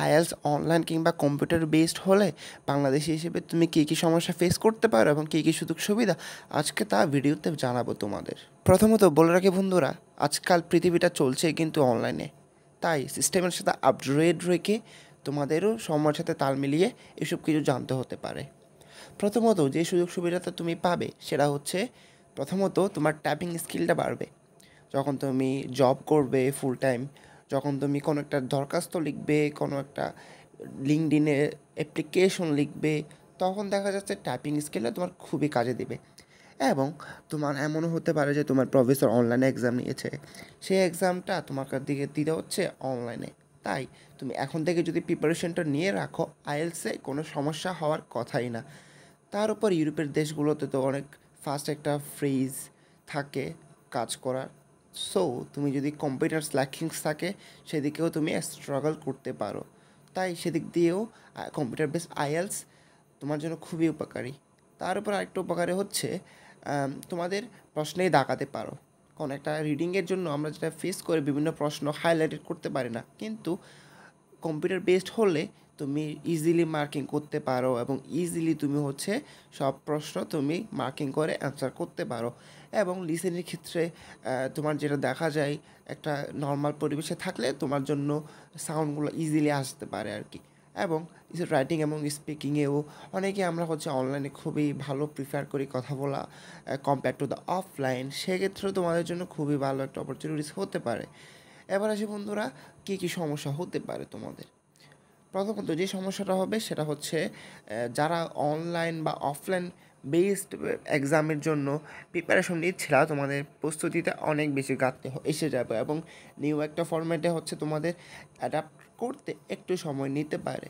IELTS online কিংবা computer based হলে বাংলাদেশি হিসেবে তুমি কী সমস্যা ফেস করতে পারো এবং কী সুযোগ সুবিধা আজকে তা ভিডিওতে জানাবো তোমাদের। প্রথমত বলে রাখি বন্ধুরা, আজকাল পৃথিবীটা চলছে কিন্তু অনলাইনে, তাই সিস্টেমের সাথে আপডেট রেখে তোমাদেরও সময়ের সাথে তাল মিলিয়ে এসব কিছু জানতে হতে পারে। প্রথমত যে সুযোগ সুবিধাটা তুমি পাবে সেটা হচ্ছে, প্রথমত তোমার টাইপিং স্কিলটা বাড়বে। যখন তুমি জব করবে ফুল টাইম, যখন তুমি কোনো একটা দরখাস্ত লিখবে, কোনো একটা লিঙ্কডইনে অ্যাপ্লিকেশন লিখবে, তখন দেখা যাচ্ছে টাইপিং স্কিলটা তোমার খুবই কাজে দেবে। এবং তোমার এমনও হতে পারে যে তোমার প্রফেসর অনলাইনে এক্সাম নিয়েছে, সেই এক্সামটা তোমার দিকে দিতে হচ্ছে অনলাইনে। তাই তুমি এখন থেকে যদি প্রিপারেশনটা নিয়ে রাখো, আইএলটিএসে কোনো সমস্যা হওয়ার কথাই না। তার উপর ইউরোপের দেশগুলোতে তো অনেক ফাস্ট একটা ফ্রিজ থাকে কাজ করার। সো তুমি যদি কম্পিউটার স্ল্যাকিংস থাকে সেদিকেও তুমি স্ট্রাগল করতে পারো। তাই সেদিক দিয়েও কম্পিউটার বেস আইএলটিএস তোমার জন্য খুবই উপকারী। তার উপর আরেকটা উপকারী হচ্ছে, তোমাদের প্রশ্নেই দাগাতে পারো। কোনো একটা রিডিংয়ের জন্য আমরা যেটা ফেস করে বিভিন্ন প্রশ্ন হাইলাইটেড করতে পারি না, কিন্তু কম্পিউটার বেসড হলে তুমি ইজিলি মার্কিং করতে পারো এবং ইজিলি তুমি হচ্ছে সব প্রশ্ন তুমি মার্কিং করে অ্যান্সার করতে পারো। এবং লিসেনের ক্ষেত্রে তোমার যেটা দেখা যায়, একটা নর্মাল পরিবেশে থাকলে তোমার জন্য সাউন্ডগুলো ইজিলি আসতে পারে আর কি। এবং রাইটিং এবং স্পিকিংয়েও অনেকে আমরা হচ্ছে অনলাইনে খুবই ভালো প্রিফার করি কথা বলা কম্পেয়ার টু দ্য অফলাইন। সেক্ষেত্রেও তোমাদের জন্য খুবই ভালো একটা অপরচুনিটিস হতে পারে। এবার আসি বন্ধুরা, কী সমস্যা হতে পারে তোমাদের। প্রথমত যে সমস্যাটা হবে সেটা হচ্ছে, যারা অনলাইন বা অফলাইন বেসড এক্সামের জন্য প্রিপারেশন নিচ্ছিলা, তোমাদের প্রস্তুতিতে অনেক বেশি ঘাটতি এসে যাবে এবং নিউ একটা ফরম্যাটে হচ্ছে তোমাদের অ্যাডাপ্ট করতে একটু সময় নিতে পারে।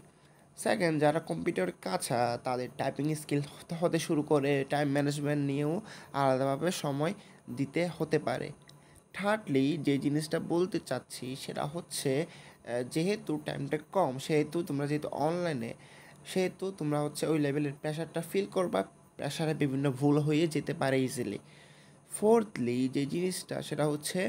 সেকেন্ড, যারা কম্পিউটার কাছা, তাদের টাইপিং স্কিল হতে শুরু করে টাইম ম্যানেজমেন্ট নিয়েও আলাদাভাবে সময় দিতে হতে পারে। থার্ডলি যে জিনিসটা বলতে চাচ্ছি সেটা হচ্ছে, যেহেতু টাইমটা কম, সেহেতু তোমরা যেহেতু অনলাইনে, সেহেতু তোমরা হচ্ছে ওই লেভেলের প্রেশারটা ফিল করবা, প্রেশারে বিভিন্ন ভুল হয়ে যেতে পারে ইজিলি। ফোর্থলি যে জিনিসটা সেটা হচ্ছে,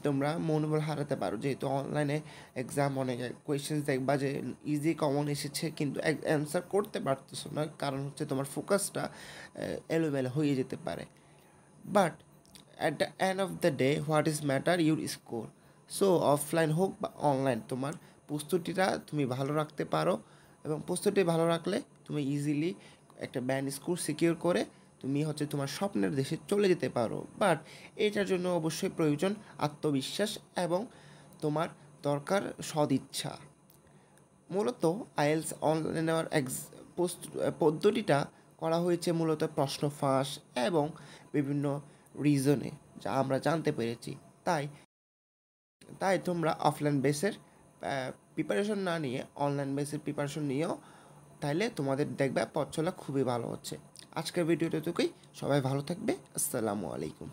তোমরা মনোবল হারাতে পারো, যেহেতু অনলাইনে এক্সাম অনেক কোয়েশ্চেন্স দেখবা যে ইজি কমন এসেছে কিন্তু অ্যান্সার করতে পারতেছো না, কারণ হচ্ছে তোমার ফোকাসটা এলোমেলো হয়ে যেতে পারে। But at the end of the day what is matter your score. So offline হোক বা অনলাইন, তোমার প্রস্তুতিটা তুমি ভালো রাখতে পারো এবং প্রস্তুতি ভালো রাখলে তুমি ইজিলি একটা ব্যান্ড স্কোর সিকিউর করে তুমি হচ্ছে তোমার স্বপ্নের দেশে চলে যেতে পারো। বাট এটার জন্য অবশ্যই প্রয়োজন আত্মবিশ্বাস এবং তোমার দরকার সদিচ্ছা। মূলত আইএলটিএস অনলাইনে নেওয়ার পদ্ধতিটা করা হয়েছে মূলত প্রশ্ন ফাঁস এবং বিভিন্ন রিজনে, যা আমরা জানতে পেরেছি। তাই তাই তোমরা অফলাইন বেসের প্রিপারেশন না নিয়ে অনলাইন বেসের প্রিপারেশন নিয়েও, তাইলে তোমাদের দেখবে পথ চলা খুবই ভালো হচ্ছে। আজকের ভিডিওটা সবাই ভালো থাকবে। আসসালামু আলাইকুম।